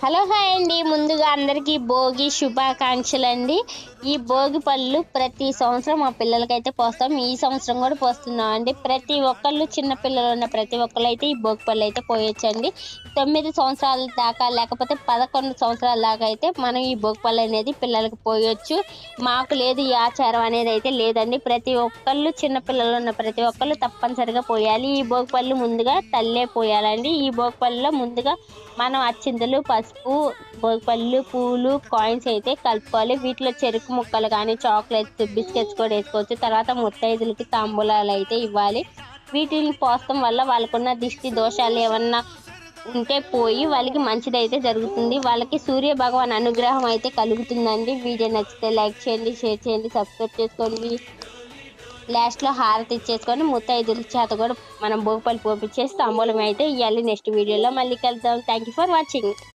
Hello hi అండి. ముందుగా అందరికీ భోగి శుభాకాంక్షలు అండి. ఈ భోగి పళ్ళు ప్రతి సంవత్సరం మా పిల్లలకైతే పోస్తాం. ఈ సంవత్సరం కూడా పోస్తున్నాం అండి. ప్రతి ఒక్కళ్ళు చిన్న పిల్లలు ఉన్న ప్రతి ఒక్కళ్ళు అయితే ఈ భోగి పళ్ళు అయితే పోయొచ్చండి. 9 సంవత్సరాల దాకా లేకపోతే 11 సంవత్సరాల దాకా అయితే మనం ఈ భోగి పళ్ళు అనేది పిల్లలకి పోయొచ్చు. మాకు లేదు ఈ ఆచారం అనేది అయితే లేదండి. ప్రతి ఒక్కళ్ళు చిన్న పిల్లలు ఉన్న ప్రతి ఒక్కళ్ళు తప్పనిసరిగా పోయాలి. ఈ భోగి పళ్ళు ముందుగా తల్లే పోయాలండి. ఈ భోగి పళ్ళులో ముందుగా మనం అచ్చింతలు, పసుపు, భోగిపళ్ళు, పూలు, కాయిన్స్ అయితే కలుపుకోవాలి. వీటిలో చెరుకు ముక్కలు కానీ, చాక్లెట్స్, బిస్కెట్స్ కూడా వేసుకోవచ్చు. తర్వాత ముత్తైదులకి తాంబూలాలు అయితే ఇవ్వాలి. వీటిని పోస్తాం వల్ల వాళ్ళకున్న దిష్టి దోషాలు ఏమన్నా ఉంటే పోయి వాళ్ళకి మంచిదైతే జరుగుతుంది. వాళ్ళకి సూర్య భగవాన్ అనుగ్రహం అయితే కలుగుతుందండి. వీడియో నచ్చితే లైక్ చేయండి, షేర్ చేయండి, సబ్స్క్రైబ్ చేసుకోండి. లాస్ట్లో హారతి ఇచ్చేసుకొని ముత్తైదుల చేత కూడా మనం భోగిపళ్ళు పోపించేసి తాంబూలం అయితే ఇవ్వాలి. నెక్స్ట్ వీడియోలో మళ్ళీ కలుద్దాం. Thank you for watching.